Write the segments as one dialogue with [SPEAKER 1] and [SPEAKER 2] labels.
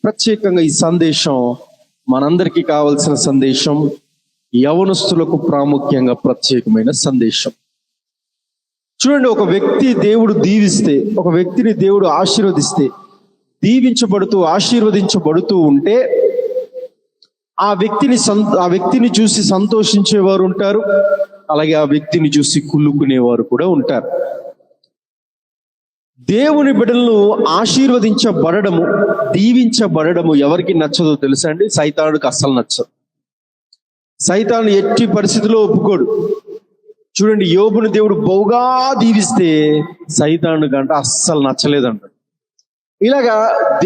[SPEAKER 1] ప్రత్యేకంగా ఈ సందేశం మనందరికీ కావలసిన సందేశం, యవనస్తులకు ప్రాముఖ్యంగా ప్రత్యేకమైన సందేశం. చూడండి, ఒక వ్యక్తి దేవుడు దీవిస్తే, ఒక వ్యక్తిని దేవుడు ఆశీర్వదిస్తే, దీవించబడుతూ ఆశీర్వదించబడుతూ ఉంటే ఆ వ్యక్తిని చూసి సంతోషించేవారు ఉంటారు, అలాగే ఆ వ్యక్తిని చూసి కుళ్ళుకునేవారు కూడా ఉంటారు. దేవుని బిడ్డలను ఆశీర్వదించబడము, దీవించబడము ఎవరికి నచ్చదో తెలుసా అండి? సైతానుడికి అస్సలు నచ్చదు. సైతాను ఎట్టి పరిస్థితిలో ఒప్పుకోడు. చూడండి, యోబుని దేవుడు బహుగా దీవిస్తే సైతాను కంటే అస్సలు నచ్చలేదంట. ఇలాగా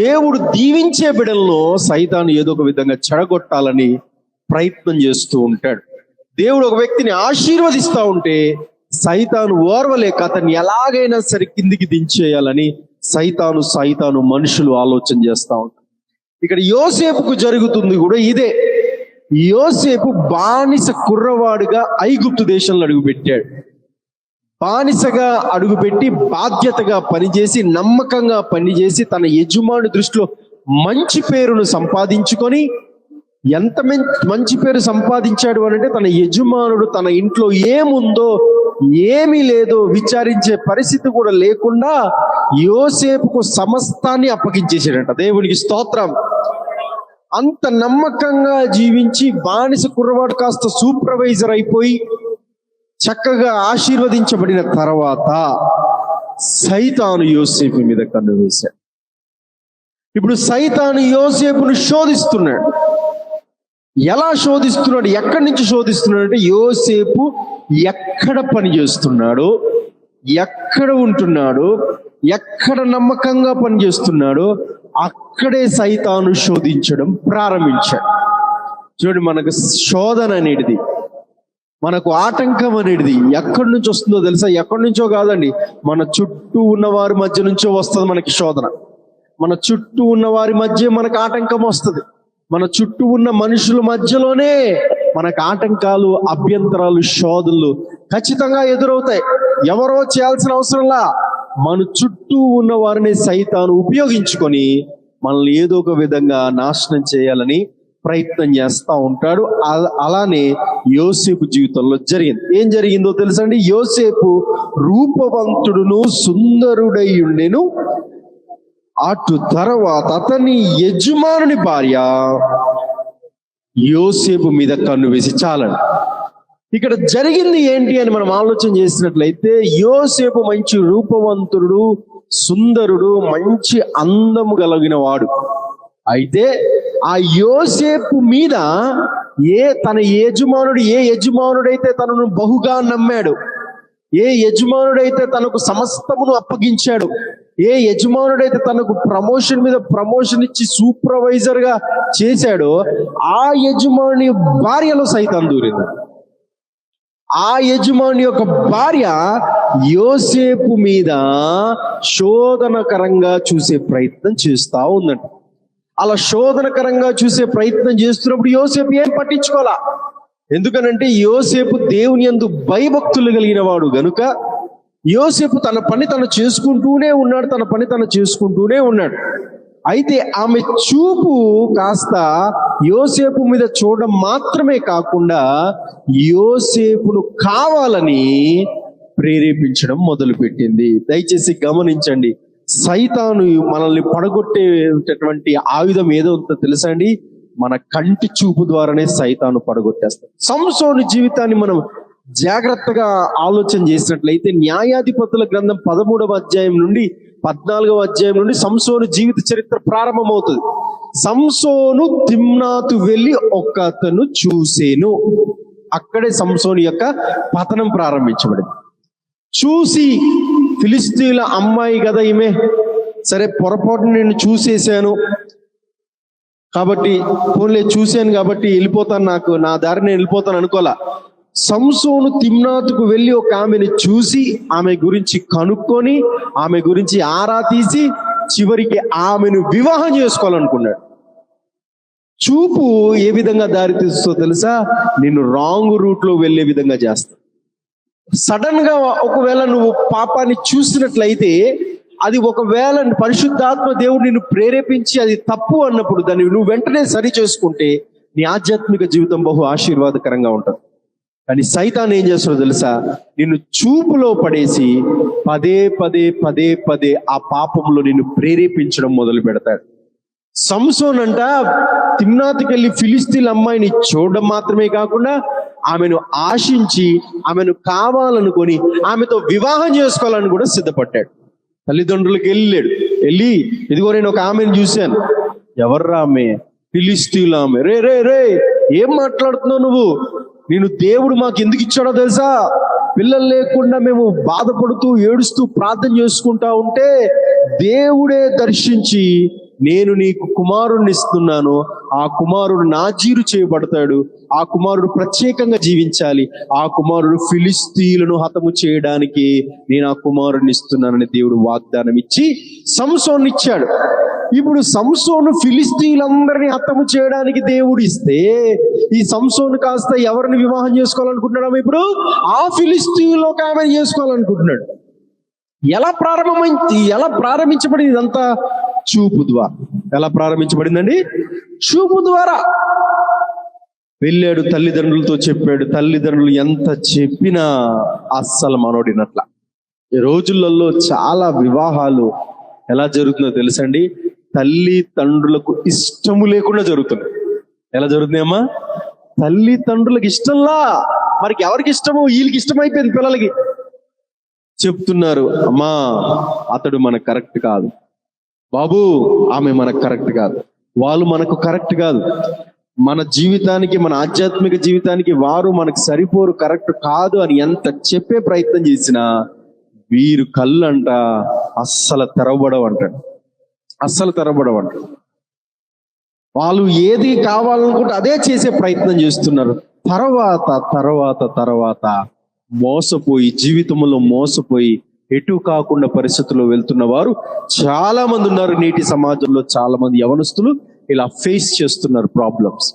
[SPEAKER 1] దేవుడు దీవించే బిడ్డల్లో సైతాను ఏదో ఒక విధంగా చెడగొట్టాలని ప్రయత్నం చేస్తూ ఉంటాడు. దేవుడు ఒక వ్యక్తిని ఆశీర్వదిస్తూ ఉంటే సైతాను ఓర్వలేక అతన్ని ఎలాగైనా సరే కిందికి దించేయాలని సైతాను మనుషులు ఆలోచన చేస్తూ ఉంటారు. ఇక్కడ యోసేపుకు జరుగుతుంది కూడా ఇదే. యోసేపు బానిస కుర్రవాడుగా ఐగుప్తు దేశంలో అడుగుపెట్టాడు. బానిసగా అడుగుపెట్టి బాధ్యతగా పనిచేసి, నమ్మకంగా పనిచేసి, తన యజమాని దృష్టిలో మంచి పేరును సంపాదించుకొని, ఎంత మంచి పేరు సంపాదించాడు అనంటే తన యజమానుడు తన ఇంట్లో ఏముందో ఏమీ లేదో విచారించే పరిస్థితి కూడా లేకుండా యోసేపుకు సమస్తాన్ని అప్పగించేసాడంట. దేవునికి స్తోత్రం. అంత నమ్మకంగా జీవించి బానిస కుర్రవాడు కాస్త సూపర్వైజర్ అయిపోయి చక్కగా ఆశీర్వదించబడిన తర్వాత సైతాను యోసేపు మీద కన్ను వేశాడు. ఇప్పుడు సైతాను యోసేపును శోధిస్తున్నాడు. ఎలా శోధిస్తున్నాడు? ఎక్కడి నుంచి శోధిస్తున్నాడు అంటే, యోసేపు ఎక్కడ పని చేస్తున్నాడో, ఎక్కడ ఉంటున్నాడో, ఎక్కడ నమ్మకంగా పనిచేస్తున్నాడో అక్కడే సైతాను శోధించడం ప్రారంభించాడు. చూడండి, మనకు శోధన అనేది, మనకు ఆటంకం అనేది ఎక్కడి నుంచి వస్తుందో తెలుసా? ఎక్కడి నుంచో కాదండి, మన చుట్టూ ఉన్న వారి మధ్య నుంచో వస్తుంది మనకి శోధన. మన చుట్టూ ఉన్న వారి మధ్య మనకు ఆటంకం వస్తుంది. మన చుట్టూ ఉన్న మనుషుల మధ్యలోనే మనకు ఆటంకాలు, అభ్యంతరాలు, శోధనలు ఖచ్చితంగా ఎదురవుతాయి. ఎవరో చేయాల్సిన అవసరంలా మన చుట్టూ ఉన్న వారిని సైతాను ఉపయోగించుకొని మనల్ని ఏదో ఒక విధంగా నాశనం చేయాలని ప్రయత్నం చేస్తూ ఉంటాడు. అలానే యోసేపు జీవితంలో జరిగింది. ఏం జరిగిందో తెలుసండి? యోసేపు రూపవంతుడును సుందరుడై ఉండెను. అటు తర్వాత అతని యజమానుని భార్య యోసేపు మీద కన్ను వేసి, చాలండి, ఇక్కడ జరిగింది ఏంటి అని మనం ఆలోచన చేసినట్లయితే, యోసేపు మంచి రూపవంతుడు, సుందరుడు, మంచి అందము కలిగిన వాడు. అయితే ఆ యోసేపు మీద తన యజమానుడైతే తనను బహుగా నమ్మాడు, ఏ యజమానుడైతే తనకు సమస్తమును అప్పగించాడు, ఏ యజమానుడైతే తనకు ప్రమోషన్ మీద ప్రమోషన్ ఇచ్చి సూపర్వైజర్ గా చేశాడో, ఆ యజమాని భార్యలో సైతాను దూరింది. ఆ యజమాని యొక్క భార్య యోసేపు మీద శోధనకరంగా చూసే ప్రయత్నం చేస్తా ఉందంట. అలా శోధనకరంగా చూసే ప్రయత్నం చేస్తున్నప్పుడు యోసేపు ఏం పట్టించుకోవాలా. ఎందుకనంటే యోసేపు దేవుని యందు భయభక్తులు కలిగిన వాడు గనుక యోసేపు తన పని తను చేసుకుంటూనే ఉన్నాడు. అయితే ఆమె చూపు కాస్త యోసేపు మీద చూడడం మాత్రమే కాకుండా యోసేపును కావాలని ప్రేరేపించడం మొదలుపెట్టింది. దయచేసి గమనించండి, సైతాను మనల్ని పడగొట్టేటటువంటి ఆయుధం ఏదో తెలుసా అండి? మన కంటి చూపు ద్వారానే సైతాను పడగొట్టేస్తాడు. సంసోను జీవితాన్ని మనం జాగ్రత్తగా ఆలోచన చేసినట్లయితే, న్యాయాధిపతుల గ్రంథం 13వ అధ్యాయం నుండి 14వ అధ్యాయం నుండి సంసోను జీవిత చరిత్ర ప్రారంభమవుతుంది. సంసోను తిమ్నాతు వెళ్ళి ఒకతను చూసేను. అక్కడే సంసోను యొక్క పతనం ప్రారంభించబడింది. చూసి, ఫిలిస్తీన్ల అమ్మాయి కదా ఈమె, సరే పొరపాటు నేను చూసేసాను కాబట్టి, ఫోన్లే చూశాను కాబట్టి వెళ్ళిపోతాను, నా దారి నేను వెళ్ళిపోతాను అనుకోలా. సంసోను తిమ్నాతుకు వెళ్ళి ఒక ఆమెను చూసి, ఆమె గురించి కనుక్కొని, ఆమె గురించి ఆరా తీసి, చివరికి ఆమెను వివాహం చేసుకోవాలనుకున్నాడు. చూపు ఏ విధంగా దారి తీస్తుందో తెలుసా? నిన్ను రాంగ్ రూట్ లో వెళ్ళే విధంగా చేస్తా. సడన్ గా ఒకవేళ నువ్వు పాపాన్ని చూసినట్లయితే అది ఒకవేళ పరిశుద్ధాత్మ దేవుడు నిన్ను ప్రేరేపించి అది తప్పు అన్నప్పుడు దాన్ని నువ్వు వెంటనే సరి చేసుకుంటే నీ ఆధ్యాత్మిక జీవితం బహు ఆశీర్వాదకరంగా ఉంటుంది. కానీ సైతాన్ ఏం చేస్తాడో తెలుసా? నిన్ను చూపులో పడేసి పదే పదే పదే పదే ఆ పాపంలో నిన్ను ప్రేరేపించడం మొదలు పెడతాడు. సంసోన్ అంట తిమ్నాతుకెళ్ళి ఫిలిస్తీన్ అమ్మాయిని చూడడం మాత్రమే కాకుండా ఆమెను ఆశించి ఆమెను కావాలనుకొని ఆమెతో వివాహం చేసుకోవాలని కూడా సిద్ధపడ్డాడు. తల్లిదండ్రులకు వెళ్ళి ఇదిగో నేను ఒక ఆమెను చూశాను. ఎవర్రా ఆమె? ఫిలిస్తీన్ల ఆమె. రే రే రే ఏం మాట్లాడుతున్నావు నువ్వు? నేను దేవుడు మాకు ఎందుకు ఇచ్చాడో తెలుసా? పిల్లలు లేకుండా మేము బాధపడుతూ ఏడుస్తూ ప్రార్థన చేసుకుంటా ఉంటే దేవుడే దర్శించి నేను నీకు కుమారుణ్ణి ఇస్తున్నాను, ఆ కుమారుడు నాజీరు చేయబడతాడు, ఆ కుమారుడు ప్రత్యేకంగా జీవించాలి, ఆ కుమారుడు ఫిలిస్తీయులను హతము చేయడానికి నేను ఆ కుమారుడిని ఇస్తున్నానని దేవుడు వాగ్దానం ఇచ్చి సంసోన్ని ఇచ్చాడు. ఇప్పుడు సంసోను ఫిలిస్తీయులందరినీ హతము చేయడానికి దేవుడు ఇస్తే ఈ సంసోను కాస్త ఎవరిని వివాహం చేసుకోవాలనుకుంటున్నాడు? ఇప్పుడు ఆ ఫిలిస్తీయుల్లో ఒక ఆమెను చేసుకోవాలనుకుంటున్నాడు. ఎలా ప్రారంభించబడింది ఇదంతా? చూపు ద్వారా. ఎలా ప్రారంభించబడిందండి? చూపు ద్వారా. వెళ్ళాడు, తల్లిదండ్రులతో చెప్పాడు. తల్లిదండ్రులు ఎంత చెప్పినా అస్సలు మనోడినట్ల. ఈ రోజులలో చాలా వివాహాలు ఎలా జరుగుతుందో తెలుసండి? తల్లిదండ్రులకు ఇష్టము లేకుండా జరుగుతున్నాయి. ఎలా జరుగుతున్నాయమ్మా? తల్లిదండ్రులకు ఇష్టంలా, మరికి ఎవరికి ఇష్టమో వీళ్ళకి ఇష్టమైపోయింది. పిల్లలకి చెప్తున్నారు, అమ్మా అతడు మనకు కరెక్ట్ కాదు, బాబు ఆమె మనకు కరెక్ట్ కాదు, వాళ్ళు మనకు కరెక్ట్ కాదు, మన జీవితానికి మన ఆధ్యాత్మిక జీవితానికి వారు మనకు సరిపోరు, కరెక్ట్ కాదు అని ఎంత చెప్పే ప్రయత్నం చేసినా వీరు కళ్ళంట అస్సలు తెరవబడవంటాడు. వాళ్ళు ఏది కావాలనుకుంటే అదే చేసే ప్రయత్నం చేస్తున్నారు. తర్వాత మోసపోయి, జీవితంలో మోసపోయి ఎటు కాకుండా పరిస్థితుల్లో వెళ్తున్న వారు చాలా మంది ఉన్నారు. నేటి సమాజంలో చాలా మంది యవనస్తులు ఇలా ఫేస్ చేస్తున్నారు ప్రాబ్లమ్స్.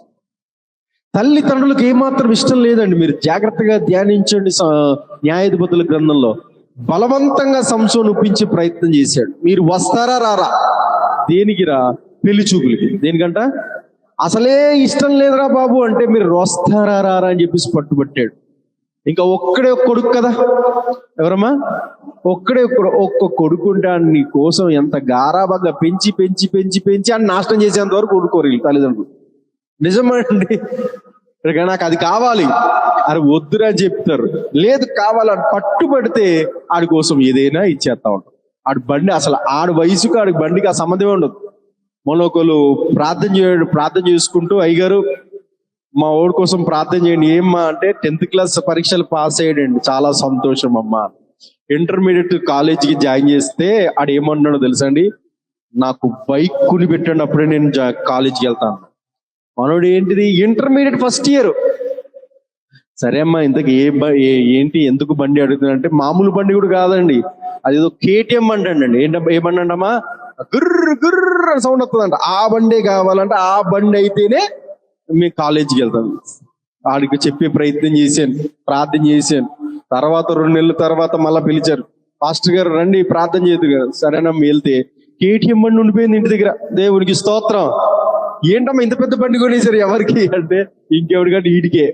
[SPEAKER 1] తల్లిదండ్రులకు ఏమాత్రం ఇష్టం లేదండి. మీరు జాగ్రత్తగా ధ్యానించండి. న్యాయాధిపతుల గ్రంథంలో బలవంతంగా సంసోను ఒప్పించే ప్రయత్నం చేశాడు. మీరు వస్తారా రారా? దేనికి రా? పెళ్లి చూపులకి. దేనికంట? అసలే ఇష్టం లేదురా బాబు అంటే మీరు వస్తారా రారా అని చెప్పేసి పట్టుబట్టాడు. ఇంకా ఒక్కడే కొడుకు కదా, ఎవరమ్మా? ఒక్క కొడుకుంటే నీ కోసం ఎంత గారాబాగా పెంచి పెంచి పెంచి పెంచి అని నాశనం చేసేంత వరకు కొడుకోరు వీళ్ళు తల్లిదండ్రులు. నిజమండి. నాకు అది కావాలి, అది వద్దురా చెప్తారు. లేదు కావాలని పట్టుబడితే ఆడి కోసం ఏదైనా ఇచ్చేస్తా ఉంటాం. ఆడి బండి అసలు ఆడి వయసుకు ఆడి బండికి ఆ సంబంధమే ఉండదు. మొన్న ఒకళ్ళు ప్రార్థన చేసుకుంటూ, అయ్యగారు మా ఓడి కోసం ప్రార్థన చేయండి. ఏమ్మా అంటే 10th క్లాస్ పరీక్షలు పాస్ అయ్యాడండి. చాలా సంతోషం అమ్మా. ఇంటర్మీడియట్ కాలేజీకి జాయిన్ చేస్తే ఆడు ఏమన్నాడో తెలుసా అండి? నాకు బైక్ కొని పెట్టండి, అప్పుడే నేను కాలేజీకి వెళ్తాను. మనోడు ఏంటిది? Intermediate first year. సరే అమ్మా, ఇంతకు ఏంటి ఎందుకు బండి అడుగుతుందంటే మామూలు బండి కూడా కాదండి, అదేదో KTM బండి అండి. ఏ బండి అంటమ్మా? గుర్ర గుర్ర సౌండ్ వస్తుందంట. ఆ బండే కావాలంటే ఆ బండి అయితేనే మేము కాలేజీకి వెళ్తాం. ఆడికి చెప్పే ప్రయత్నం చేశాను, ప్రార్థన చేశాను. తర్వాత 2 నెలల తర్వాత మళ్ళీ పిలిచారు, పాస్టర్ గారు రండి ప్రార్థన చేయదు కదా. సరేనమ్మా వెళ్తే KTM బండి ఉండిపోయింది ఇంటి దగ్గర. దేవునికి స్తోత్రం. ఏంటమ్మా ఇంత పెద్ద బండి కొనేసారు? ఎవరికి అంటే ఇంకెవరికంటే వీడికే.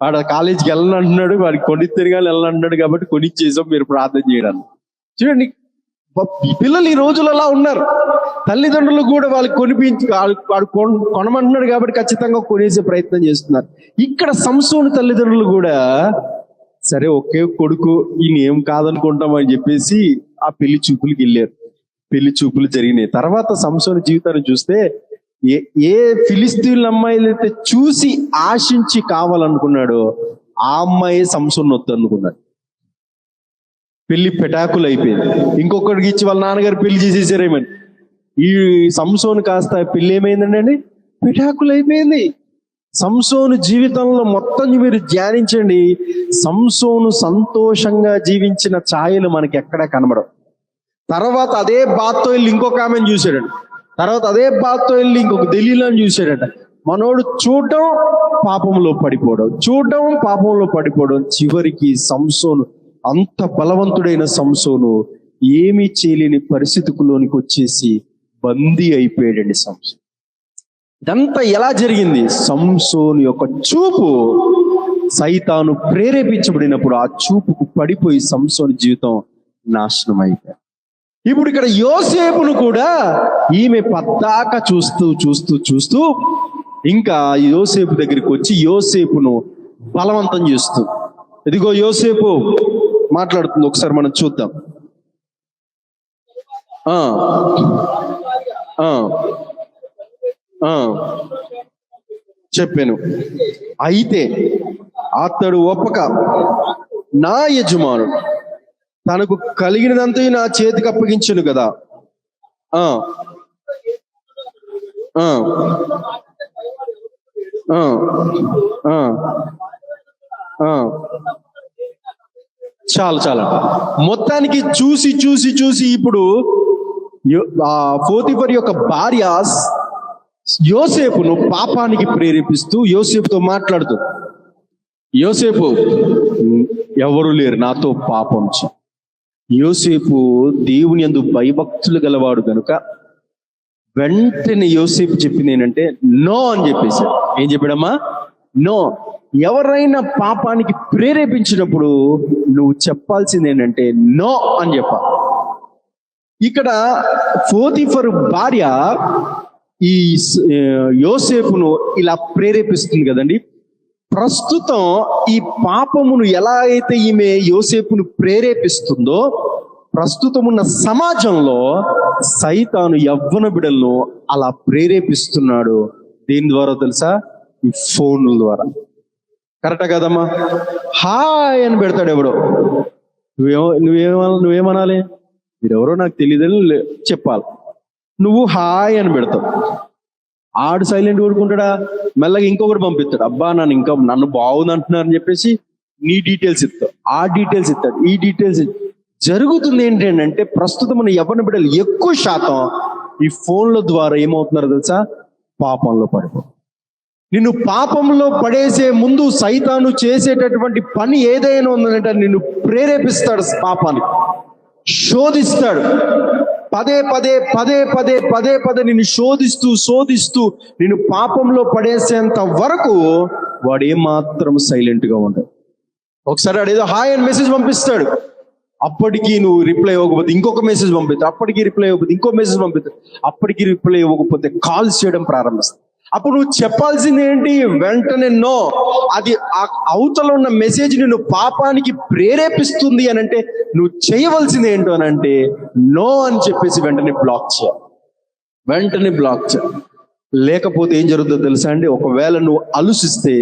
[SPEAKER 1] ఆడ కాలేజీకి వెళ్ళను అంటున్నాడు, వాడికి కొనిత్తెరగాలి వెళ్ళనంటున్నాడు కాబట్టి కొనిచ్చేసాం మీరు ప్రార్థన చేయడానికి. చూడండి, పిల్లలు ఈ రోజులు అలా ఉన్నారు. తల్లిదండ్రులు కూడా వాళ్ళకి కొనమంటున్నాడు కాబట్టి ఖచ్చితంగా కొనేసే ప్రయత్నం చేస్తున్నారు. ఇక్కడ సంసోను తల్లిదండ్రులు కూడా సరే ఒకే కొడుకు, ఈయన ఏం కాదనుకుంటాం అని చెప్పేసి ఆ పెళ్లి చూపులకి వెళ్ళారు. పెళ్లి చూపులు జరిగినాయి. తర్వాత సంసోను జీవితాన్ని చూస్తే ఏ ఫిలిస్తీన్ల అమ్మాయిలైతే చూసి ఆశించి కావాలనుకున్నాడో ఆ అమ్మాయి సంసోను వద్దు అనుకున్నాడు. పెళ్లి పెటాకులు అయిపోయింది. ఇంకొకరికి ఇచ్చి వాళ్ళ నాన్నగారు పెళ్లి చేసేసారేమని ఈ సంసోను కాస్త పెళ్లి ఏమైందండి? పెటాకులు అయిపోయింది. సంసోను జీవితంలో మొత్తం మీరు ధ్యానించండి. సంసోను సంతోషంగా జీవించిన ఛాయలు మనకి ఎక్కడా కనబడవు. తర్వాత అదే బాత్తో వెళ్ళి ఇంకొక ఆమెను చూశాడంట. తర్వాత అదే బాత్తో వెళ్ళి ఇంకొక దెలీలాని చూశాడంట. మనోడు చూడడం పాపంలో పడిపోవడం, చివరికి సంసోను, అంత బలవంతుడైన సంసోను ఏమీ చేయలేని పరిస్థితిలోనికి వచ్చేసి బందీ అయిపోయాడండి సంసోను. ఇదంతా ఎలా జరిగింది? సంసోను యొక్క చూపు సైతాను ప్రేరేపించబడినప్పుడు ఆ చూపుకు పడిపోయి సంసోను జీవితం నాశనం అయిపోయాడు. ఇప్పుడు ఇక్కడ యోసేపును కూడా ఈమె పద్దాక చూస్తూ చూస్తూ చూస్తూ ఇంకా యోసేపు దగ్గరికి వచ్చి యోసేపును బలవంతం చేస్తూ, ఇదిగో యోసేపు మాట్లాడుతుంది, ఒకసారి మనం చూద్దాం. చెప్పాను. అయితే అతడు ఒప్పక, నా యజమానుడు తనకు కలిగినదంతా నా చేతికి అప్పగించను కదా. చాలా మొత్తానికి చూసి చూసి చూసి ఇప్పుడు పోతీఫర్ యొక్క భార్య యోసేపును పాపానికి ప్రేరేపిస్తూ యోసేపుతో మాట్లాడుతూ, యోసేపు ఎవరు లేరు నాతో పాపం చే. యోసేపు దేవుని యందు భయభక్తులు గలవాడు కనుక వెంటనే యోసేపు చెప్పింది ఏంటంటే నో అని చెప్పేసి. ఏం చెప్పాడమ్మా? నో. ఎవరైనా పాపానికి ప్రేరేపించినప్పుడు నువ్వు చెప్పాల్సింది ఏంటంటే నో అని చెప్పాలి. ఇక్కడ పోతీఫర్ భార్య ఈ యోసేపును ఇలా ప్రేరేపిస్తుంది కదండి. ప్రస్తుతం ఈ పాపమును ఎలా అయితే ఈమె యోసేపును ప్రేరేపిస్తుందో, ప్రస్తుతం ఉన్న సమాజంలో సైతాను యవ్వన బిడ్డలను అలా ప్రేరేపిస్తున్నాడు. దేని ద్వారా తెలుసా? ఈ ఫోన్ల ద్వారా. కరెక్టా కదమ్మా? హాయ్ అని పెడతాడు ఎవడో. నువ్వేమనాలి? మీరెవరో నాకు తెలియదని చెప్పాలి. నువ్వు హాయ్ అని పెడతావు. ఆడు సైలెంట్ కొడుకుంటాడా? మెల్లగా ఇంకొకటి పంపిస్తాడు. అబ్బా నన్ను బాగుంది అంటున్నారని చెప్పేసి నీ డీటెయిల్స్ ఇస్తావు, ఆ డీటెయిల్స్ ఇస్తాడు, ఈ డీటెయిల్స్. జరుగుతుంది ఏంటంటే ప్రస్తుతం మన యవ్వన బిడ్డలు ఎక్కువ శాతం ఈ ఫోన్ల ద్వారా ఏమవుతున్నారో తెలుసా? పాపంలో పడిపో. నిన్ను పాపంలో పడేసే ముందు సైతాను చేసేటటువంటి పని ఏదైనా ఉందంటే నిన్ను ప్రేరేపిస్తాడు, పాపానికి శోధిస్తాడు. పదే పదే నిన్ను శోధిస్తూ నిన్ను పాపంలో పడేసేంత వరకు వాడు ఏమాత్రం సైలెంట్ గా ఉండడు. ఒకసారి వాడు ఏదో హాయ్ అని మెసేజ్ పంపిస్తాడు, అప్పటికి నువ్వు రిప్లై ఇవ్వకపోతే ఇంకొక మెసేజ్ పంపిస్తాడు, అప్పటికి రిప్లై ఇవ్వకపోతే ఇంకో మెసేజ్ పంపిస్తాడు, అప్పటికి రిప్లై ఇవ్వకపోతే కాల్స్ చేయడం ప్రారంభిస్తాడు. అప్పుడు నువ్వు చెప్పాల్సింది ఏంటి? వెంటనే నో. అది అవతల ఉన్న మెసేజ్ నిన్ను పాపానికి ప్రేరేపిస్తుంది అని అంటే నువ్వు చేయవలసింది ఏంటో అని అంటే నో అని చెప్పేసి వెంటనే బ్లాక్ చేయాలి. లేకపోతే ఏం జరుగుతుందో తెలుసా అండి? ఒకవేళ నువ్వు అలుసిస్తే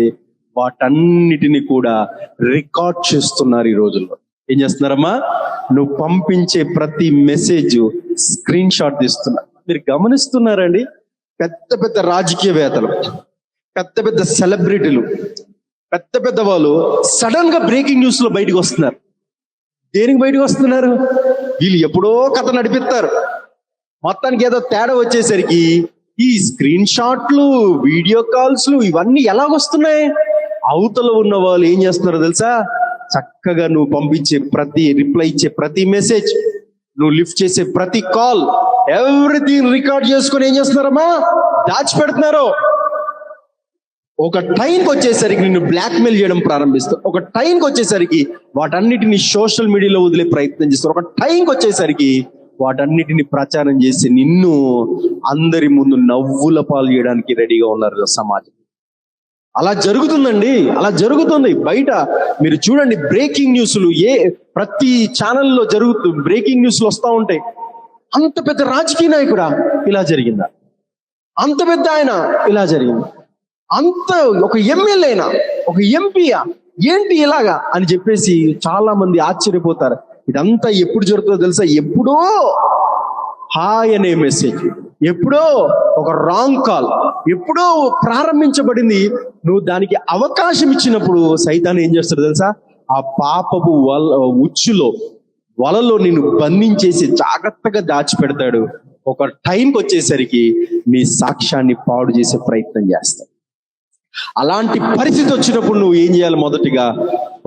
[SPEAKER 1] వాటన్నిటిని కూడా రికార్డ్ చేస్తున్నారు ఈ రోజుల్లో. ఏం చేస్తున్నారమ్మా? నువ్వు పంపించే ప్రతి మెసేజ్ స్క్రీన్ షాట్ తీస్తున్నారు. మీరు గమనిస్తున్నారండి? పెద్ద పెద్ద రాజకీయవేత్తలు, పెద్ద పెద్ద సెలబ్రిటీలు, పెద్ద వాళ్ళు సడన్ గా బ్రేకింగ్ న్యూస్ లో బయటకు వస్తున్నారు. దేనికి బయటకు వస్తున్నారు? వీళ్ళు ఎప్పుడో కథ నడిపిస్తారు. మొత్తానికి ఏదో తేడా వచ్చేసరికి ఈ స్క్రీన్ షాట్లు, వీడియో కాల్స్ ఇవన్నీ ఎలాగొస్తున్నాయి? అవతల ఉన్న వాళ్ళు ఏం చేస్తున్నారో తెలుసా? చక్కగా నువ్వు పంపించే ప్రతి రిప్లై ఇచ్చే ప్రతి మెసేజ్, నువ్వు లిఫ్ట్ చేసే ప్రతి కాల్, ఎవ్రీథింగ్ రికార్డ్ చేసుకొని ఏం చేస్తున్నారమ్మా? దాచిపెడుతున్నారు. ఒక టైంకి వచ్చేసరికి నిన్ను బ్లాక్మెయిల్ చేయడం ప్రారంభిస్తారు. ఒక టైంకి వచ్చేసరికి వాటన్నిటిని సోషల్ మీడియాలో వదిలే ప్రయత్నం చేస్తారు. ఒక టైంకి వచ్చేసరికి వాటన్నిటిని ప్రచారం చేసి నిన్ను అందరి ముందు నవ్వుల పాలు చేయడానికి రెడీగా ఉన్నారు సమాజం. అలా జరుగుతుందండి, అలా జరుగుతుంది బయట. మీరు చూడండి, బ్రేకింగ్ న్యూస్లు ప్రతి ఛానల్లో జరుగుతుంది. బ్రేకింగ్ న్యూస్లు వస్తూ ఉంటాయి. అంత పెద్ద రాజకీయ నాయకుడా ఇలా జరిగిందా? అంత పెద్ద ఆయన ఇలా జరిగింది? అంత ఒక ఎమ్మెల్యేనా, ఒక ఎంపీయా, ఏంటి ఇలాగా అని చెప్పేసి చాలా మంది ఆశ్చర్యపోతారు. ఇదంతా ఎప్పుడు జరుగుతుందో తెలుసా? ఎప్పుడో హాయ్ అనే మెసేజ్, ఎప్పుడో ఒక రాంగ్ కాల్, ఎప్పుడో ప్రారంభించబడింది. నువ్వు దానికి అవకాశం ఇచ్చినప్పుడు సైతాను ఏం చేస్తాడు తెలుసా? ఆ పాపపు వలలో నిన్ను బంధించేసి జాగ్రత్తగా దాచిపెడతాడు. ఒక టైంకి వచ్చేసరికి నీ సాక్ష్యాన్ని పాడు చేసే ప్రయత్నం చేస్తాడు. అలాంటి పరిస్థితి వచ్చినప్పుడు నువ్వు ఏం చేయాలి? మొదటిగా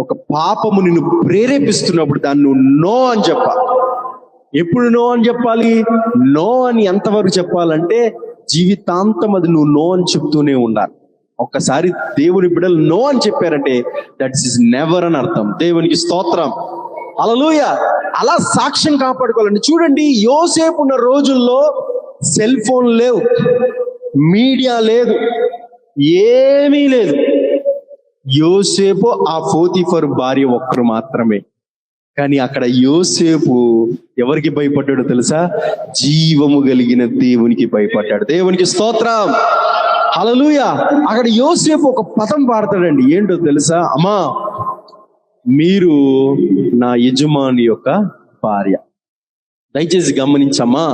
[SPEAKER 1] ఒక పాపము నిన్ను ప్రేరేపిస్తున్నప్పుడు దాన్ని నువ్వు నో అని చెప్పాలి. ఎప్పుడు నో అని చెప్పాలి? నో అని ఎంతవరకు చెప్పాలంటే జీవితాంతం అది నువ్వు నో అని చెప్తూనే ఉండాలి. ఒక్కసారి దేవుని బిడ్డలు నో అని చెప్పారంటే దట్ ఈస్ నెవర్ అని అర్థం. దేవునికి స్తోత్రం, హల్లెలూయా. అలా సాక్ష్యం కాపాడుకోవాలండి. చూడండి, యోసేపు ఉన్న రోజుల్లో సెల్ ఫోన్ లేవు, మీడియా లేదు, ఏమీ లేదు. యోసేపు ఆ పోతీఫరు భార్య ఒక్కరు మాత్రమే. కానీ అక్కడ యోసేపు ఎవరికి భయపడ్డాడో తెలుసా? జీవము కలిగిన దేవునికి భయపడ్డాడు. దేవునికి స్తోత్రం, హల్లెలూయా. అక్కడ యోసేపు ఒక పదం పాడతాడండి. ఏంటో తెలుసా? అమ్మా, మీరు నా యజమాని యొక్క భార్య. దయచేసి గమనించమ్మా,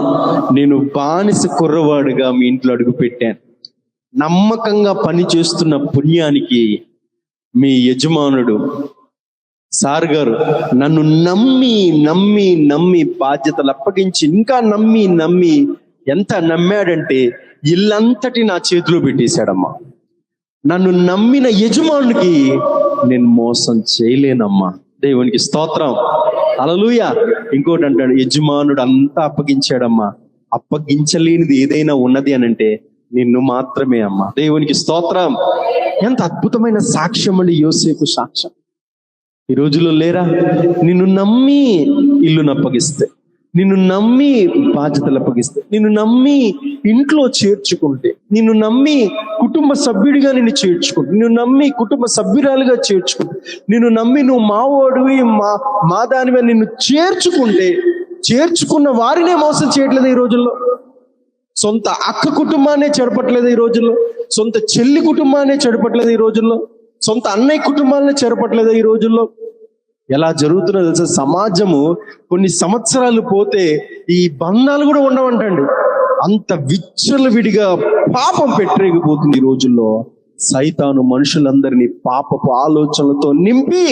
[SPEAKER 1] నేను బానిస కుర్రవాడుగా మీ ఇంట్లో అడుగు పెట్టాను. నమ్మకంగా పని చేస్తున్న పుణ్యానికి మీ యజమానుడు సార్ గారు నన్ను నమ్మి నమ్మి నమ్మి బాధ్యతలు అప్పగించి ఇంకా నమ్మి నమ్మి ఎంత నమ్మాడంటే ఇల్లంతటి నా చేతిలో పెట్టేశాడమ్మా. నన్ను నమ్మిన యజమానునికి నేను మోసం చేయలేనమ్మా. దేవునికి స్తోత్రం, హల్లెలూయా. ఇంకోటి అంటాడు, యజమానుడు అంతా అప్పగించాడమ్మా, అప్పగించలేనిది ఏదైనా ఉన్నది అని అంటే నిన్ను మాత్రమే అమ్మా. దేవునికి స్తోత్రం. ఎంత అద్భుతమైన సాక్ష్యం అండి యోసేపు సాక్ష్యం. ఈ రోజుల్లో లేరా? నిన్ను నమ్మి ఇల్లును అప్పగిస్తే, నిన్ను నమ్మి బాధ్యతలు అప్పగిస్తే, నిన్ను నమ్మి ఇంట్లో చేర్చుకుంటే, నిన్ను నమ్మి కుటుంబ సభ్యుడిగా నిన్ను చేర్చుకుంటే, నిన్ను నమ్మి కుటుంబ సభ్యురాలుగా చేర్చుకుంటే, నిన్ను నమ్మి నువ్వు మావోడివి మా దానివే నిన్ను చేర్చుకుంటే, చేర్చుకున్న వారినే మోసం చేయట్లేదు ఈ రోజుల్లో. సొంత అక్క కుటుంబాన్నే చెడపట్లేదు ఈ రోజుల్లో, సొంత చెల్లి కుటుంబాన్నే చెడపట్లేదు ఈ రోజుల్లో, సొంత అన్నయ్య కుటుంబాలనే చెరపట్లేదు ఈ రోజుల్లో. ఎలా జరుగుతున్నదో తెలుసా? సమాజము కొన్ని సంవత్సరాలు పోతే ఈ బంధాలు కూడా ఉండవంటండి. అంత విచ్చలవిడిగా పాపం పెట్టరేగిపోతుంది ఈ రోజుల్లో. సైతాను మనుషులందరినీ పాపపు ఆలోచనలతో నింపి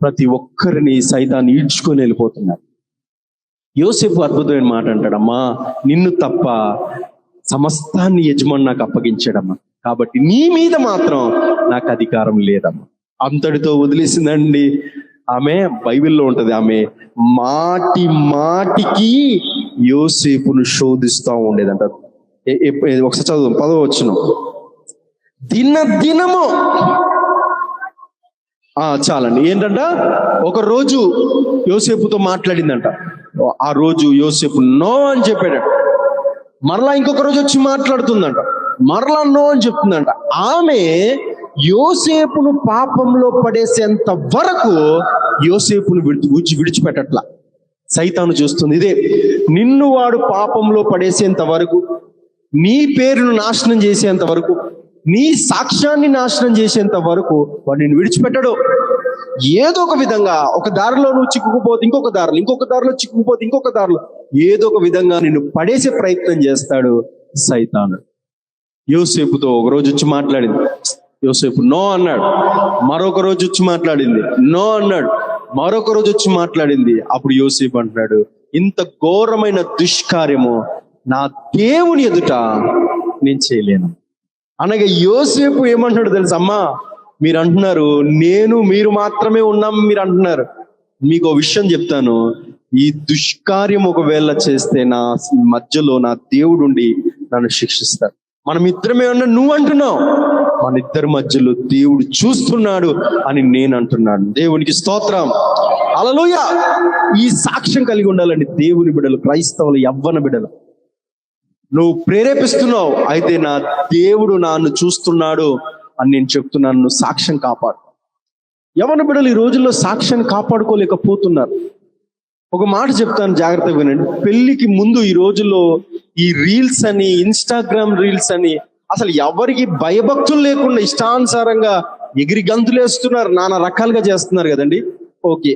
[SPEAKER 1] ప్రతి ఒక్కరిని సైతాన్ని ఈడ్చుకొని వెళ్ళిపోతున్నారు. యోసేపు అద్భుతమైన మాట అంటాడమ్మా, నిన్ను తప్ప సమస్తాన్ని యజమాని నాకు అప్పగించాడమ్మా, కాబట్టి నీ మీద మాత్రం నాకు అధికారం లేదమ్మా. అంతటితో వదిలేసిందండి ఆమె. బైబిల్లో ఉంటది, ఆమె మాటి మాటికి యోసేపును శోధిస్తూ ఉండేదంట. ఒకసారి చదువు 10వ వచనం. దినము చాలండి. ఏంటంట, ఒక రోజు యోసేపుతో మాట్లాడిందంట. ఆ రోజు యోసేపు నో అని చెప్పాడట. మరలా ఇంకొక రోజు వచ్చి మాట్లాడుతుందంట, మరలా నో అని చెప్తుందంట. ఆమె యోసేపును పాపంలో పడేసేంత వరకు యోసేపును విడిచిపెట్టట్లా. సైతాను చూస్తుంది ఇదే. నిన్ను వాడు పాపంలో పడేసేంత వరకు, నీ పేరును నాశనం చేసేంత వరకు, నీ సాక్ష్యాన్ని నాశనం చేసేంత వరకు వాడు నిన్ను విడిచిపెట్టడు. ఏదో ఒక విధంగా, ఒక దారిలో నువ్వు చిక్కుకుపోతే ఇంకొక దారిలో, ఇంకొక దారిలో చిక్కుకుపోతే ఇంకొక దారిలో, ఏదో ఒక విధంగా నిన్ను పడేసే ప్రయత్నం చేస్తాడు సైతాను. యోసేపుతో ఒక రోజు వచ్చి మాట్లాడింది, యోసేపు నో అన్నాడు. మరొక రోజు వచ్చి మాట్లాడింది, నో అన్నాడు. మరొక రోజు వచ్చి మాట్లాడింది. అప్పుడు యోసేపు అంటున్నాడు, ఇంత ఘోరమైన దుష్కార్యము నా దేవుని ఎదుట నేను చేయలేను అనగా యోసేపు ఏమంటున్నాడు తెలుసా? అమ్మా, మీరు అంటున్నారు మీరు మాత్రమే ఉన్నాం మీరు అంటున్నారు. మీకు ఒక విషయం చెప్తాను, ఈ దుష్కార్యం ఒకవేళ చేస్తే నా మధ్యలో నా దేవుడు ఉండి నన్ను శిక్షిస్తాడు. మనం ఇద్దరమే ఉన్నా నువ్వు అంటున్నావు, మన ఇద్దరి మధ్యలో దేవుడు చూస్తున్నాడు అని నేను అంటున్నాను. దేవునికి స్తోత్రం, హల్లెలూయా. ఈ సాక్ష్యం కలిగి ఉండాలండి దేవుని బిడ్డలు, క్రైస్తవులు, యవ్వన బిడ్డలు. నువ్వు ప్రేరేపిస్తున్నావు, అయితే నా దేవుడు నన్ను చూస్తున్నాడు అని నేను చెప్తున్నాను. నువ్వు సాక్ష్యం కాపాడు. యవ్వన బిడ్డలు ఈ రోజుల్లో సాక్ష్యాన్ని కాపాడుకోలేకపోతున్నారు. ఒక మాట చెప్తాను, జాగ్రత్తగా వినండి. పెళ్లికి ముందు ఈ రోజుల్లో ఈ రీల్స్ అని, ఇన్స్టాగ్రామ్ రీల్స్ అని, అసలు ఎవరికి భయభక్తులు లేకుండా ఇష్టానుసారంగా ఎగిరి గంతులేస్తున్నారు, నానా రకాలుగా చేస్తున్నారు కదండి. ఓకే,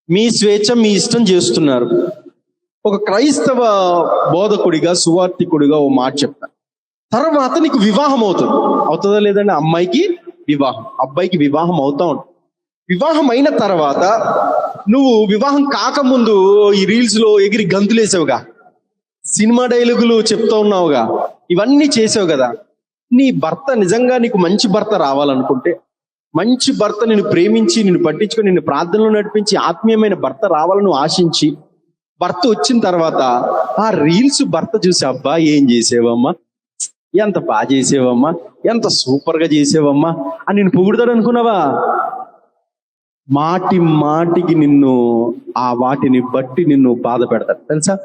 [SPEAKER 1] మీ స్వేచ్ఛ, మీ ఇష్టం చేస్తున్నారు. ఒక క్రైస్తవ బోధకుడిగా, సువార్థికుడిగా ఓ మాట చెప్తాను. తర్వాత నీకు వివాహం అవుతుందా లేదండి? అమ్మాయికి వివాహం, అబ్బాయికి వివాహం అవుతా ఉంటుంది. వివాహం అయిన తర్వాత నువ్వు వివాహం కాకముందు ఈ రీల్స్ లో ఎగిరి గంతులేసావుగా, సినిమా డైలాగులు చెప్తా ఉన్నావుగా, ఇవన్నీ చేసావు కదా. నీ భర్త నిజంగా నీకు మంచి భర్త రావాలనుకుంటే, మంచి భర్త నిన్ను ప్రేమించి, నిన్ను పట్టించుకొని, నిన్ను ప్రార్థనలో నడిపించి ఆత్మీయమైన భర్త రావాలని ఆశించి భర్త వచ్చిన తర్వాత ఆ రీల్స్ భర్త చూసి, అబ్బా ఏం చేసేవమ్మా, ఎంత బాగా చేసేవమ్మా, ఎంత సూపర్ గా చేసేవమ్మా అని నేను పొగుడుతాడు అనుకున్నావా? మాటి మాటికి నిన్ను ఆ వాటిని బట్టి నిన్ను బాధ పెడతాడు తెలుసా.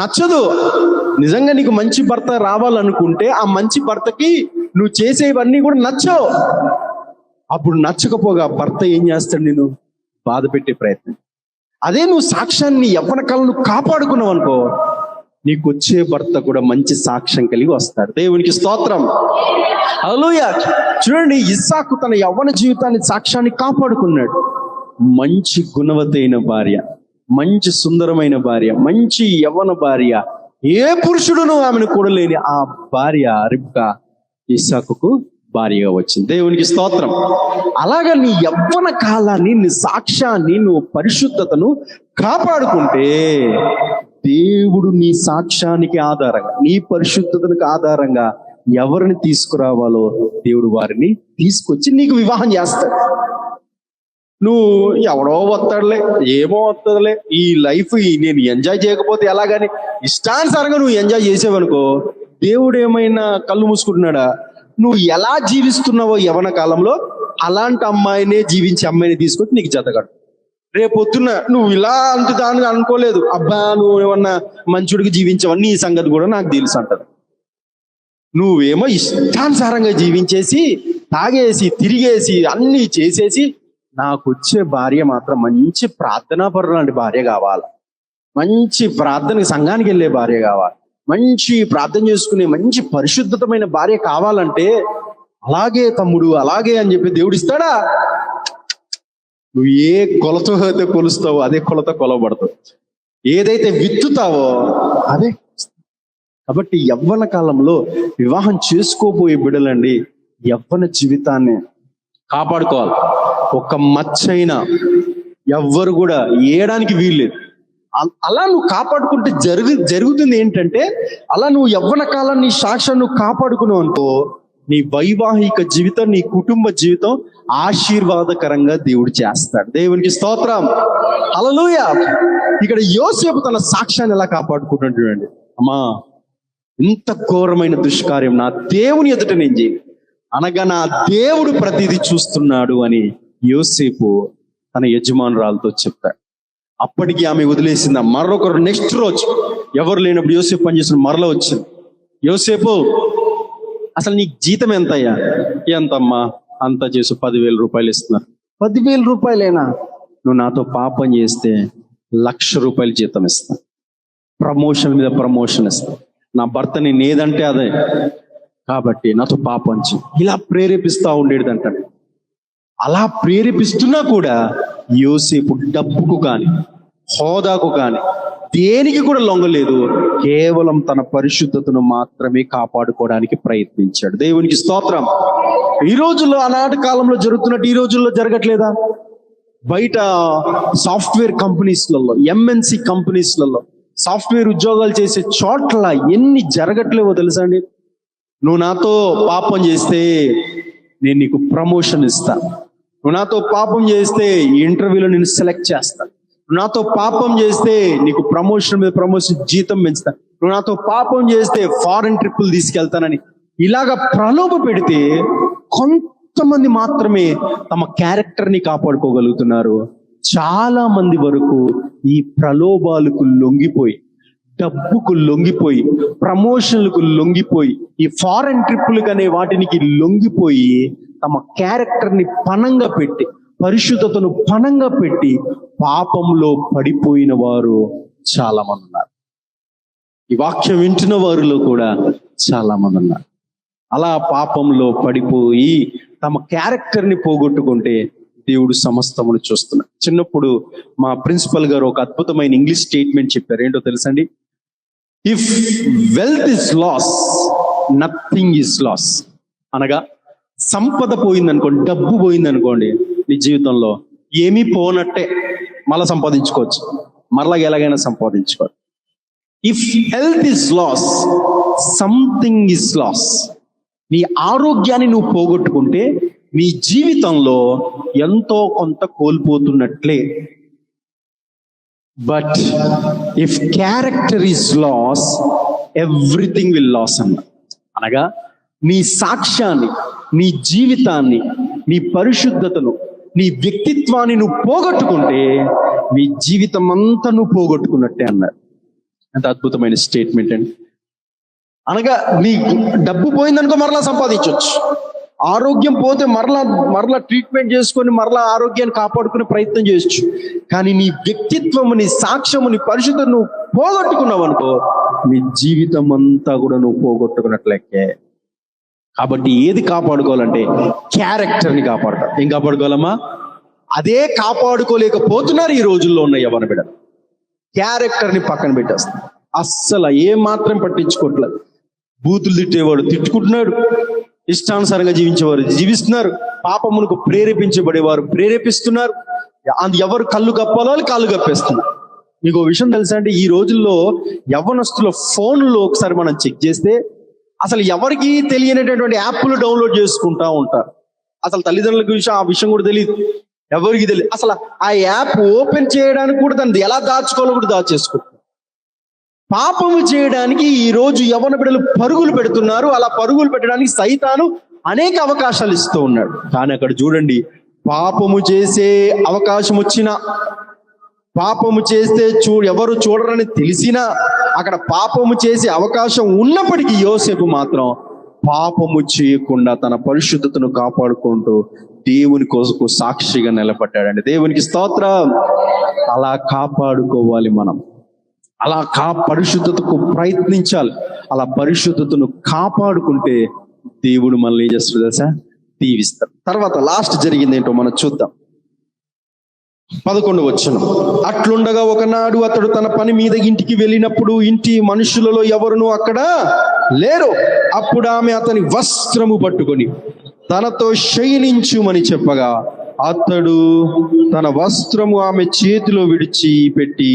[SPEAKER 1] నచ్చదు. నిజంగా నీకు మంచి భర్త రావాలనుకుంటే ఆ మంచి భర్తకి నువ్వు చేసేవన్నీ కూడా నచ్చవు. అప్పుడు నచ్చకపోగా భర్త ఏం చేస్తాడు, నేను బాధ పెట్టే ప్రయత్నం. అదే నువ్వు సాక్ష్యాన్ని యవ్వన కాలంలో కాపాడుకున్నావు అనుకో, నీకు వచ్చే భర్త కూడా మంచి సాక్ష్యం కలిగి వస్తాడు. దేవునికి స్తోత్రం. హల్లెలూయా. చూడండి, ఇస్సాకు తన యవ్వన జీవితాన్ని సాక్ష్యాన్ని కాపాడుకున్నాడు. మంచి గుణవతైన భార్య, మంచి సుందరమైన భార్య, మంచి యవ్వన భార్య, ఏ పురుషుడును ఆమెను కూడలేని ఆ భార్య రిబ్కా ఇస్సాకుకు భార్యగా వచ్చింది. దేవునికి స్తోత్రం. అలాగా నీ యవ్వన కాలాన్ని, నీ సాక్ష్యాన్ని, నువ్వు పరిశుద్ధతను కాపాడుకుంటే దేవుడు నీ సాక్ష్యానికి ఆధారంగా, నీ పరిశుద్ధతకు ఆధారంగా ఎవరిని తీసుకురావాలో దేవుడు వారిని తీసుకొచ్చి నీకు వివాహం చేస్తాడు. నువ్వు ఎవడో వస్తాడులే, ఏమో వస్తుందిలే, ఈ లైఫ్ నేను ఎంజాయ్ చేయకపోతే ఎలాగని ఇష్టానుసారంగా నువ్వు ఎంజాయ్ చేసేవనుకో, దేవుడు ఏమైనా కళ్ళు మూసుకుంటున్నాడా? నువ్వు ఎలా జీవిస్తున్నావో యవ్వన కాలంలో అలాంటి అమ్మాయినే జీవించే అమ్మాయిని తీసుకొచ్చి నీకు జతగడు. రేపొద్దున నువ్వు ఇలా దాన్ని అనుకోలేదు, అబ్బా నువ్వు ఏమన్నా మంచుడికి జీవించవని నీ సంగతి కూడా నాకు తెలుసు అంటది. నువ్వేమో ఇష్టానుసారంగా జీవించేసి, తాగేసి, తిరిగేసి, అన్ని చేసేసి, నాకు వచ్చే భార్య మాత్రం మంచి ప్రార్థనాపరులు లాంటి భార్య కావాలి, మంచి ప్రార్థనకి సంఘానికి వెళ్ళే భార్య కావాలి, మంచి ప్రార్థన చేసుకునే మంచి పరిశుద్ధతమైన భార్య కావాలంటే, అలాగే తమ్ముడు అలాగే అని చెప్పి దేవుడు ఇస్తాడా? నువ్వు ఏ కొలతో అయితే కొలుస్తావో అదే కొలత కొలబడతావు. ఏదైతే విత్తుతావో అదే. కాబట్టి యవ్వన కాలంలో వివాహం చేసుకోబోయే బిడ్డలండి, యవ్వన జీవితాన్ని కాపాడుకోవాలి. ఒక మచ్చైనా ఎవ్వరు కూడా ఏయడానికి వీల్లేదు. అలా నువ్వు కాపాడుకుంటే జరుగుతుంది ఏంటంటే, అలా నువ్వు యవ్వన కాలాన్ని సాక్ష్యం నువ్వు కాపాడుకున్నావు అనుకో, నీ వైవాహిక జీవితం, నీ కుటుంబ జీవితం ఆశీర్వాదకరంగా దేవుడు చేస్తాడు. దేవునికి స్తోత్రం. హల్లెలూయా. ఇక్కడ యోసేపు తన సాక్ష్యాన్ని ఎలా కాపాడుకుంటున్నాడు చూడండి. అమ్మా, ఇంత ఘోరమైన దుష్కార్యం నా దేవుని ఎదుట నేను చేయ, అనగా నా దేవుడు ప్రతిదీ చూస్తున్నాడు అని యోసేపు తన యజమానురాలతో చెప్తాడు. అప్పటికి ఆమె వదిలేసిందా. మరొకరు నెక్స్ట్ రోజు ఎవరు లేనప్పుడు యోసేపు పనిచేసిన మరల వచ్చింది. యోసేపు, అసలు నీకు జీతం ఎంత అయ్యా? ఎంతమ్మా? అంతా చేసి 10,000 రూపాయలు ఇస్తున్నారు. 10,000 రూపాయలేనా? నువ్వు నాతో పాపం చేస్తే 1,00,000 రూపాయలు జీతం ఇస్తా, ప్రమోషన్ మీద ప్రమోషన్ ఇస్తా, నా భర్త నేను ఏదంటే అదే, కాబట్టి నాతో పాపం చే. ఇలా ప్రేరేపిస్తా ఉండేదంట. అలా ప్రేరేపిస్తున్నా కూడా యోసేపు డబ్బుకు కానీ, హోదాకు కానీ, దేనికి కూడా లొంగలేదు. కేవలం తన పరిశుద్ధతను మాత్రమే కాపాడుకోవడానికి ప్రయత్నించాడు. దేవునికి స్తోత్రం. ఈ రోజుల్లో, ఆనాటి కాలంలో జరుగుతున్నట్టు ఈ రోజుల్లో జరగట్లేదా? బయట సాఫ్ట్వేర్ కంపెనీస్లలో, ఎంఎన్సి కంపెనీస్లలో, సాఫ్ట్వేర్ ఉద్యోగాలు చేసే చోట్ల ఎన్ని జరగట్లేవో తెలుసా అండి? నువ్వు నాతో పాపం చేస్తే నేను నీకు ప్రమోషన్ ఇస్తా, నువ్వు నాతో పాపం చేస్తే ఈ ఇంటర్వ్యూలో నేను సెలెక్ట్ చేస్తా, నువ్వు నాతో పాపం చేస్తే నీకు ప్రమోషన్ మీద ప్రమోషన్, జీతం పెంచుతా, నువ్వు నాతో పాపం చేస్తే ఫారెన్ ట్రిప్పులు తీసుకెళ్తానని ఇలాగా ప్రలోభ పెడితే కొంతమంది మాత్రమే తమ క్యారెక్టర్ని కాపాడుకోగలుగుతున్నారు. చాలా మంది వరకు ఈ ప్రలోభాలకు లొంగిపోయి, డబ్బుకు లొంగిపోయి, ప్రమోషన్లకు లొంగిపోయి, ఈ ఫారెన్ ట్రిప్పులకు అనే వాటికి లొంగిపోయి తమ క్యారెక్టర్ని పణంగా పెట్టి, పరిశుద్ధతను పణంగా పెట్టి పాపంలో పడిపోయిన వారు చాలా మంది ఉన్నారు. ఈ వాక్యం వింటున్న వారిలో కూడా చాలా మంది ఉన్నారు. అలా పాపంలో పడిపోయి తమ క్యారెక్టర్ని పోగొట్టుకుంటే దేవుడు సమస్తమును చూస్తున్నాడు. చిన్నప్పుడు మా ప్రిన్సిపల్ గారు ఒక అద్భుతమైన ఇంగ్లీష్ స్టేట్మెంట్ చెప్పారు. ఏంటో తెలుసండి? If wealth is lost, nothing is lost. అనగా సంపద పోయిందనుకోండి, డబ్బు పోయిందనుకోండి, నీ జీవితంలో ఏమీ పోనట్టే, మళ్ళా సంపాదించుకోవచ్చు, మరలా ఎలాగైనా సంపాదించుకోవచ్చు. If health is lost, something is lost. నీ ఆరోగ్యాన్ని నువ్వు పోగొట్టుకుంటే నీ జీవితంలో ఎంతో కొంత కోల్పోతున్నట్లే. But if character is lost, everything will lost అన్న. అనగా నీ సాక్ష్యాన్ని, నీ జీవితాన్ని, నీ పరిశుద్ధతను, నీ వ్యక్తిత్వాన్ని నువ్వు పోగొట్టుకుంటే నీ జీవితం అంతా నువ్వు పోగొట్టుకున్నట్టే అన్నారు. అంత అద్భుతమైన స్టేట్మెంట్ అండి. అనగా నీ డబ్బు పోయిందనుకో మరలా సంపాదించవచ్చు, ఆరోగ్యం పోతే మరలా ట్రీట్మెంట్ చేసుకొని మరలా ఆరోగ్యాన్ని కాపాడుకునే ప్రయత్నం చేయొచ్చు. కానీ నీ వ్యక్తిత్వము, నీ సాక్ష్యము, నీ పరిశుద్ధత నువ్వు పోగొట్టుకున్నావు అనుకో, నీ జీవితం అంతా కూడా నువ్వు పోగొట్టుకున్నట్లెక్కే. కాబట్టి ఏది కాపాడుకోవాలంటే క్యారెక్టర్ని కాపాడుతాం. ఏం కాపాడుకోవాలమ్మా? అదే కాపాడుకోలేకపోతున్నారు ఈ రోజుల్లో ఉన్న యవ్వన బిడ్డ. క్యారెక్టర్ని పక్కన పెట్టేస్తారు, అస్సలు ఏం మాత్రం పట్టించుకోవట్లేదు. బూతులు తిట్టేవాడు తిట్టుకుంటున్నాడు, ఇష్టానుసారంగా జీవించేవారు జీవిస్తున్నారు, పాపమునకు ప్రేరేపించబడేవారు ప్రేరేపిస్తున్నారు. ఎవరు కళ్ళు కప్పాలో వాళ్ళు కాళ్ళు కప్పేస్తున్నారు. మీకు ఒక విషయం తెలుసా అంటే, ఈ రోజుల్లో యవ్వనస్తుల ఫోన్లో ఒకసారి మనం చెక్ చేస్తే అసలు ఎవరికి తెలియనటువంటి యాప్లు డౌన్లోడ్ చేసుకుంటా ఉంటారు. అసలు తల్లిదండ్రులకు ఆ విషయం కూడా తెలియదు, ఎవరికి తెలియదు. అసలు ఆ యాప్ ఓపెన్ చేయడానికి కూడా దాన్ని ఎలా దాచుకోవాలో కూడా దాచేసుకుంటారు. పాపము చేయడానికి ఈ రోజు యవ్వన బిడ్డలు పరుగులు పెడుతున్నారు. అలా పరుగులు పెట్టడానికి సైతాను అనేక అవకాశాలు ఇస్తూ ఉన్నాడు. కానీ అక్కడ చూడండి, పాపము చేసే అవకాశం వచ్చినా, పాపము చేస్తే ఎవరు చూడరని తెలిసినా, అక్కడ పాపము చేసే అవకాశం ఉన్నప్పటికీ యోసేపు మాత్రం పాపము చేయకుండా తన పరిశుద్ధతను కాపాడుకుంటూ దేవుని కోసం సాక్షిగా నిలబడ్డాడండి. దేవునికి స్తోత్రం. అలా కాపాడుకోవాలి మనం, అలా పరిశుద్ధతకు ప్రయత్నించాలి. అలా పరిశుద్ధతను కాపాడుకుంటే దేవుడు మనల్ని ఏం చేస్తాడు తెలుసా? దీవిస్తాడు. తర్వాత లాస్ట్ జరిగింది ఏంటో మనం చూద్దాం. 11వ వచనం. అట్లుండగా ఒకనాడు అతడు తన పని మీద ఇంటికి వెళ్ళినప్పుడు ఇంటి మనుషులలో ఎవరునూ అక్కడ లేరు. అప్పుడు ఆమె అతని వస్త్రము పట్టుకొని తనతో శయనించుమని చెప్పగా అతడు తన వస్త్రము ఆమె చేతిలో విడిచిపెట్టి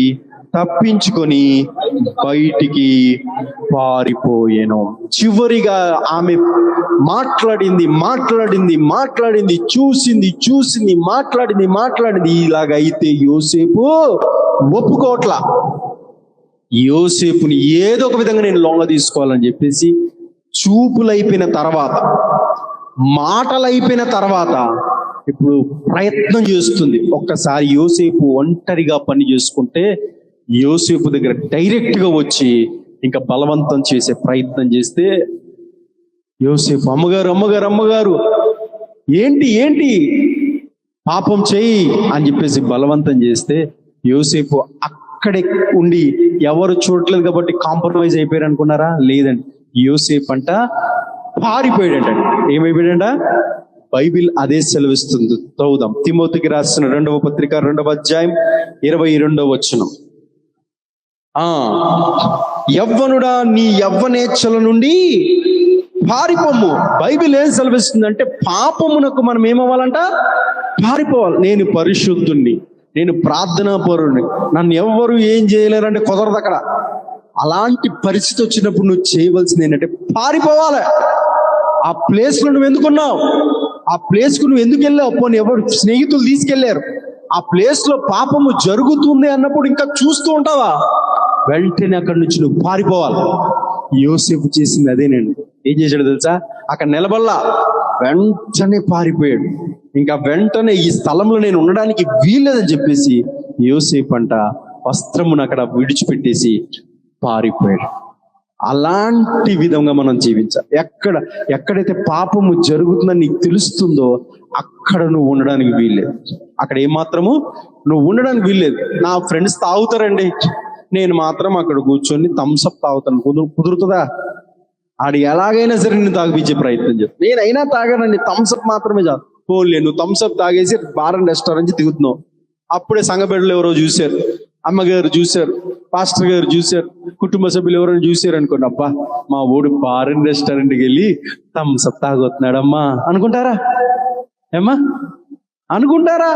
[SPEAKER 1] తప్పించుకొని బయటికి పారిపోయాను. చివరిగా ఆమె మాట్లాడింది, చూసింది, మాట్లాడింది. ఇలాగైతే యోసేపు ఒప్పుకోట్లా. యోసేపుని ఏదో ఒక విధంగా నేను లొంగ తీసుకోవాలని చెప్పేసి చూపులైపోయిన తర్వాత, మాటలైపోయిన తర్వాత ఇప్పుడు ప్రయత్నం చేస్తుంది. ఒక్కసారి యోసేపు ఒంటరిగా పని చేసుకుంటే యోసేపు దగ్గర డైరెక్ట్ గా వచ్చి ఇంకా బలవంతం చేసే ప్రయత్నం చేస్తే యోసేపు అమ్మగారు ఏంటి పాపం చేయి అని చెప్పేసి బలవంతం చేస్తే యోసేపు అక్కడే ఉండి ఎవరు చూడట్లేదు కాబట్టి కాంప్రమైజ్ అయిపోయారు అనుకున్నారా? లేదండి, యోసేపు అంట పారిపోయాడంట. ఏమైపోయాడంట? బైబిల్ అదే సెలవిస్తుంది. చదువుదాం. తిమోతికి రాసిన 2వ పత్రిక 2వ అధ్యాయం 22వ వచనం. యవ్వనుడా నీ యవ్వనేచ్ఛల నుండి పారిపోము. బైబిల్ ఏం సెలవిస్తుందంటే పాపమునకు మనం ఏమవ్వాలంట? పారిపోవాలి. నేను పరిశుద్ధుణ్ణి, నేను ప్రార్థనా పరుణ్ణి, నన్ను ఎవ్వరు ఏం చేయలేరంటే కుదరదు అక్కడ. అలాంటి పరిస్థితి వచ్చినప్పుడు నువ్వు చేయవలసింది ఏంటంటే పారిపోవాలి. ఆ ప్లేస్ లో నువ్వు ఎందుకున్నావు? ఆ ప్లేస్ కు నువ్వు ఎందుకు వెళ్ళావు? పోనీ ఎవరు స్నేహితులు తీసుకెళ్లారు. ఆ ప్లేస్ లో పాపము జరుగుతుంది అన్నప్పుడు ఇంకా చూస్తూ ఉంటావా? వెంటనే అక్కడి నుంచి నువ్వు పారిపోవాలి. యోసేపు చేసింది అదేనండి. ఏం చేశాడు తెలుసా? అక్కడ నిలబడలా, వెంటనే పారిపోయాడు. ఇంకా వెంటనే ఈ స్థలంలో నేను ఉండడానికి వీల్లేదని చెప్పేసి యోసేపు అంట వస్త్రమును అక్కడ విడిచిపెట్టేసి పారిపోయాడు. అలాంటి విధంగా మనం జీవించాలి. ఎక్కడైతే పాపము జరుగుతుందని నీకు తెలుస్తుందో అక్కడ నువ్వు ఉండడానికి వీల్లేదు. అక్కడ ఏమాత్రము నువ్వు ఉండడానికి వీల్లేదు. నా ఫ్రెండ్స్ తాగుతారండి, నేను మాత్రం అక్కడ కూర్చొని థమ్స్అప్ తాగుతాను. కుదురుతుందా? ఆడు ఎలాగైనా సరే నేను తాగిపించే ప్రయత్నం చేస్తాను. నేనైనా తాగానండి, థమ్స్అప్ మాత్రమే చాలు. పోలే, నువ్వు థమ్స్అప్ తాగేసి బార్ అండ్ రెస్టారెంట్ దిగుతున్నావు. అప్పుడే సంఘబిడ్డలు ఎవరో చూశారు, అమ్మగారు చూశారు, పాస్టర్ గారు చూశారు, కుటుంబ సభ్యులు ఎవరైనా చూశారు అనుకోండి, అబ్బా మా ఊడు బార్ అండ్ రెస్టారెంట్కి వెళ్ళి థమ్స్అప్ తాగొస్తున్నాడమ్మా అనుకుంటారా? ఏమ్మా అనుకుంటారా?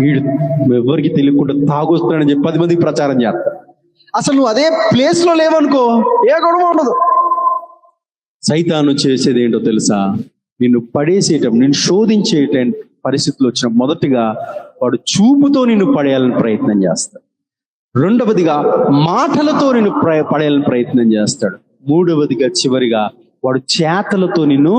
[SPEAKER 1] వీడు ఎవరికి తెలియకుండా తాగొస్తున్నాడని చెప్పి 10 మందికి ప్రచారం చేస్తారు. అసలు నువ్వు అదే ప్లేస్ లో లేవనుకో ఏ గొడవ ఉండదు. సైతాను చేసేది ఏంటో తెలుసా? నిన్ను పడేసేటప్పుడు, నిన్ను శోధించేట పరిస్థితులు వచ్చిన మొదటిగా వాడు చూపుతో నిన్ను పడేయాలని ప్రయత్నం చేస్తాడు. రెండవదిగా మాటలతో నిన్ను పడేయాలని ప్రయత్నం చేస్తాడు. మూడవదిగా చివరిగా వాడు చేతలతో నిన్ను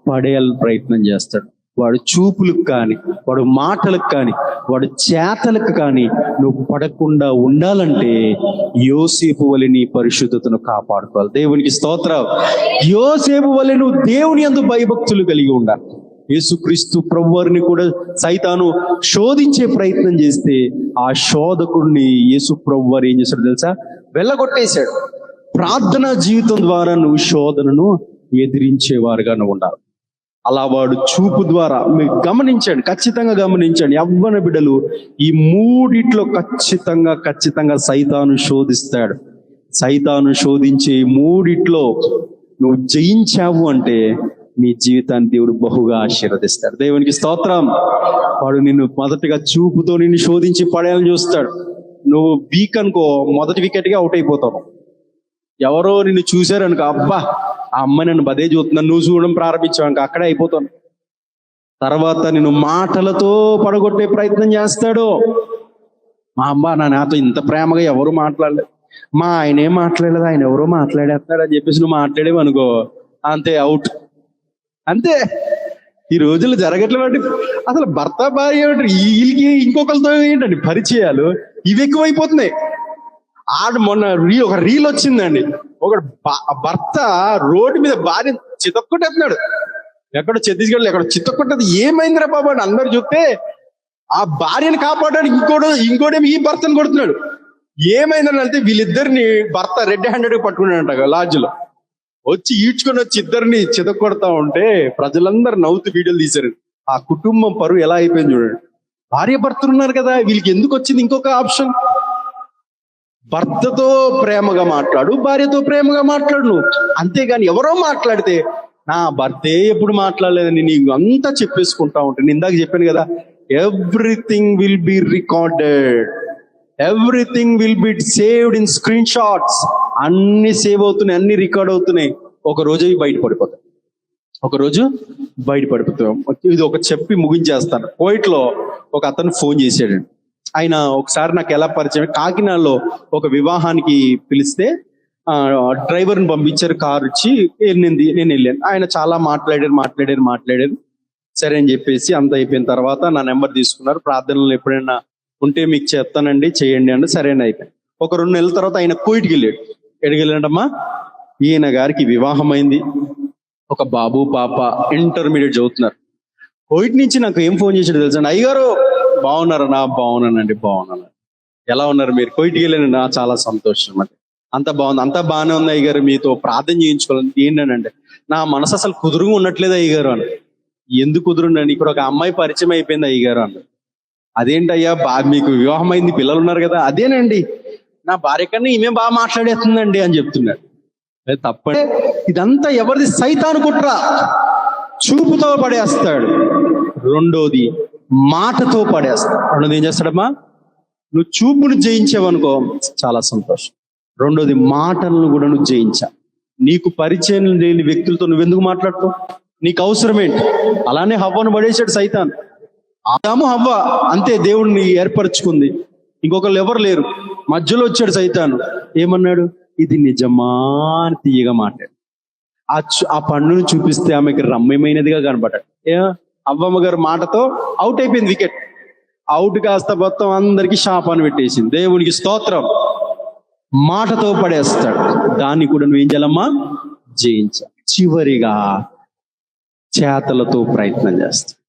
[SPEAKER 1] పడేయాలని ప్రయత్నం చేస్తాడు. వాడు చూపులకు కానీ, వాడు మాటలకు కానీ, వాడు చేతలకు కానీ నువ్వు పడకుండా ఉండాలంటే యోసేపు వలె నీ పరిశుద్ధతను కాపాడుకోవాలి. దేవునికి స్తోత్రం. యోసేపు వలె నువ్వు దేవుని యందు భయభక్తులు కలిగి ఉండాలి. యేసుక్రీస్తు ప్రభువారిని కూడా సైతాను శోధించే ప్రయత్నం చేస్తే ఆ శోధకుడిని యేసు ప్రభువారు ఏం చేశాడు తెలుసా? వెళ్ళగొట్టేశాడు. ప్రార్థనా జీవితం ద్వారా నువ్వు శోధనను ఎదిరించేవారుగా నువ్వు ఉండాలి. అలా వాడు చూపు ద్వారా మీరు గమనించండి, ఖచ్చితంగా గమనించండి. యవ్వన బిడ్డలు ఈ మూడిట్లో ఖచ్చితంగా సైతాను శోధిస్తాడు. సైతాను శోధించే మూడిట్లో నువ్వు జయించావు అంటే నీ జీవితాన్ని దేవుడు బహుగా ఆశీర్వదిస్తాడు. దేవునికి స్తోత్రం. వాడు నిన్ను మొదటిగా చూపుతో నిన్ను శోధించి పడేయాలని చూస్తాడు. నువ్వు వీక్ అనుకో, మొదటి వికెట్గా అవుట్ అయిపోతావు. ఎవరో నిన్ను చూశారనుకో, అబ్బా ఆ అమ్మాయి నన్ను బదే చూస్తున్నాను, నువ్వు చూడడం ప్రారంభించావు, అక్కడే అయిపోతాను. తర్వాత నిన్ను మాటలతో పడగొట్టే ప్రయత్నం చేస్తాడు. మా అమ్మ నాతో ఇంత ప్రేమగా ఎవరు మాట్లాడలేదు, మా ఆయన ఏం మాట్లాడలేదు, ఆయన ఎవరో మాట్లాడేస్తున్నాడు అని చెప్పేసి నువ్వు మాట్లాడేవి అనుకో, అంతే, అవుట్. అంతే. ఈ రోజుల్లో జరగట్లేదండి. అసలు భర్త భార్య వీళ్ళకి ఇంకొకరితో ఏంటండి పరిచయాలు ఇవి ఎక్కువైపోతున్నాయి. మొన్న ఒక రీల్ వచ్చిందండి. ఒక భర్త రోడ్డు మీద భార్య చితక్కొట్టేస్తున్నాడు. ఎక్కడో ఛత్తీస్గఢ్ ఎక్కడ చితక్కొట్టేది. ఏమైందిరా బాబు అని అందరు చూస్తే ఆ భార్యని కాపాడడానికి ఇంకోటేమి ఈ భర్తను కొడుతున్నాడు. ఏమైందని అంటే వీళ్ళిద్దరిని భర్త రెడ్ హ్యాండెడ్ గా పట్టుకున్నాడంట లాడ్జ్ లో. వచ్చి ఈడ్చుకొని వచ్చి ఇద్దరిని చితక్కొడతా ఉంటే ప్రజలందరూ నవ్వుతూ వీడియోలు తీశారు. ఆ కుటుంబం పరువు ఎలా అయిపోయింది చూడండి. భార్య భర్తలు ఉన్నారు కదా, వీళ్ళకి ఎందుకు వచ్చింది ఇంకొక ఆప్షన్? భర్తతో ప్రేమగా మాట్లాడు, భార్యతో ప్రేమగా మాట్లాడు నువ్వు. అంతేగాని ఎవరో మాట్లాడితే నా భర్తే ఎప్పుడు మాట్లాడలేదని నీకు అంతా చెప్పేసుకుంటా ఉంటాను. నేను ఇందాక చెప్పాను కదా, everything will be recorded, everything will be saved in screen shots. అన్ని సేవ్ అవుతున్నాయి, అన్ని రికార్డ్ అవుతున్నాయి. ఒక రోజు అవి బయటపడిపోతాయి. ఇది ఒక చెప్పి ముగించేస్తాను. కోయిట్లో ఒక అతను ఫోన్ చేశాడండి. ఆయన ఒకసారి నాకు ఎలా పరిచయం, కాకినాడలో ఒక వివాహానికి పిలిస్తే డ్రైవర్ని పంపించారు, కారు ఇచ్చి నేను వెళ్ళాను. ఆయన చాలా మాట్లాడారు. సరే అని చెప్పేసి అంత అయిపోయిన తర్వాత నా నెంబర్ తీసుకున్నారు. ప్రార్థనలు ఎప్పుడైనా ఉంటే మీకు చెప్తానండి, చేయండి అంటే సరేనా అయిపోయింది. ఒక 2 నెలల తర్వాత ఆయన కోయిట్కి వెళ్ళాడు. ఎక్కడికి వెళ్ళాడమ్మా? ఈయన గారికి వివాహం అయింది, ఒక బాబు పాప ఇంటర్మీడియట్ చదువుతున్నారు. కోయిట్ నుంచి నాకు ఏం ఫోన్ చేసాడు తెలుసండి, అయ్యగారు బాగున్నారన్నా? బాగున్నానండి. ఎలా ఉన్నారు మీరు? కోయిట్కి వెళ్ళానండి. చాలా సంతోషం అండి. అంతా బాగానే ఉంది అయ్యగారు, మీతో ప్రార్థన చేయించుకోవాలని. ఏంటంటే నా మనసు అసలు కుదురుగా ఉండట్లేదు అయ్యగారు అని. ఎందుకు కుదురుండండి? ఇక్కడ ఒక అమ్మాయి పరిచయం అయిపోయింది అయ్యగారు అన్న. అదేంటయ్యా, మీకు వివాహం అయింది, పిల్లలు ఉన్నారు కదా? అదేనండి, నా భార్య కన్నా ఈమె బాగా మాట్లాడేస్తుందండి అని చెప్తున్నాడు. తప్పండి. ఇదంతా ఎవరిది? సైతాను కుట్ర. చూపుతో పడేస్తాడు. రెండోది మాటతో పడేస్తాడు. రెండోది ఏం చేస్తాడమ్మా? నువ్వు చూపును జయించావనుకో చాలా సంతోషం. రెండోది మాటలను కూడా నువ్వు జయించా. నీకు పరిచయం లేని వ్యక్తులతో నువ్వెందుకు మాట్లాడుతావు? నీకు అవసరమేంటి? అలానే హవ్వను పడేశాడు సైతాన్. ఆదాము హవ్వ అంతే, దేవుడిని ఏర్పరచుకుంది, ఇంకొకళ్ళు ఎవరు లేరు. మధ్యలో వచ్చాడు సైతాను. ఏమన్నాడు? ఇది నిజమా అని తీయగా మాట్లాడు. ఆ పండును చూపిస్తే ఆమెకి రమ్యమైనదిగా కనబడ్డాడు. అవ్వమ్మ గారు మాటతో అవుట్ అయిపోయింది వికెట్. అవుట్ కాస్త మొత్తం అందరికి శాపాన్ని పెట్టేసింది. దేవునికి స్తోత్రం. మాటతో పడేస్తాడు. దాన్ని కూడా నువ్వేం చేయాలమ్మా? జయించాలి. చివరిగా చేతలతో ప్రయత్నం చేస్తాడు.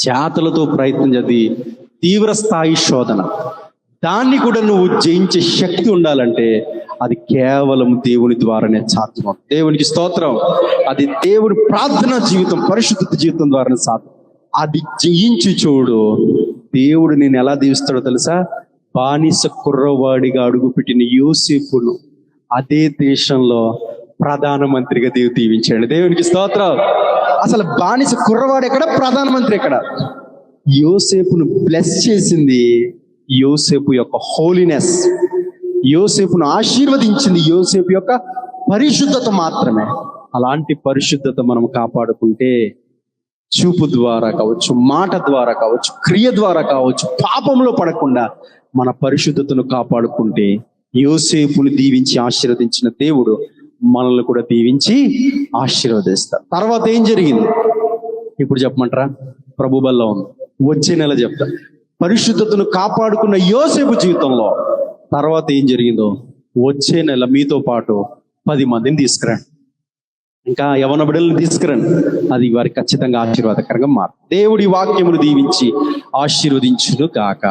[SPEAKER 1] చేతలతో ప్రయత్నం చేసి తీవ్ర స్థాయి శోధన. దాన్ని కూడా నువ్వు జయించే శక్తి ఉండాలంటే అది కేవలం దేవుని ద్వారానే సాధ్యం. దేవునికి స్తోత్రం. అది దేవుని ప్రార్థనా జీవితం, పరిశుద్ధ జీవితం ద్వారానే సాధ్యం. అది జయించి చూడు, దేవుడు నేను ఎలా దీవిస్తాడో తెలుసా? బానిస కుర్రవాడిగా అడుగుపెట్టిన యోసేపును అదే దేశంలో ప్రధానమంత్రిగా దేవుడు దీవించాడు. దేవునికి స్తోత్రం. అసలు బానిస కుర్రవాడు ఎక్కడ, ప్రధానమంత్రి ఎక్కడ? యోసేపును బ్లెస్ చేసింది యోసేపు యొక్క హోలీనెస్. యోసేపును ఆశీర్వదించింది యోసేపు యొక్క పరిశుద్ధత మాత్రమే. అలాంటి పరిశుద్ధత మనం కాపాడుకుంటే
[SPEAKER 2] చూపు ద్వారా కావచ్చు, మాట ద్వారా కావచ్చు, క్రియ ద్వారా కావచ్చు, పాపంలో పడకుండా మన పరిశుద్ధతను కాపాడుకుంటే యోసేపుని దీవించి ఆశీర్వదించిన దేవుడు మనల్ని కూడా దీవించి ఆశీర్వదిస్తారు. తర్వాత ఏం జరిగింది ఇప్పుడు చెప్పమంటారా? ప్రభు బల్ల ఉంది, వచ్చే నెల చెప్తా. పరిశుద్ధతను కాపాడుకున్న యోసేపు జీవితంలో తర్వాత ఏం జరిగిందో వచ్చే నెల మీతో పాటు 10 మందిని తీసుకురండి, ఇంకా యవన బిడ్డలను తీసుకురండి. అది వారికి ఖచ్చితంగా ఆశీర్వాదకరంగా మారు. దేవుడి వాక్యమును దీవించి ఆశీర్వదించును గాక.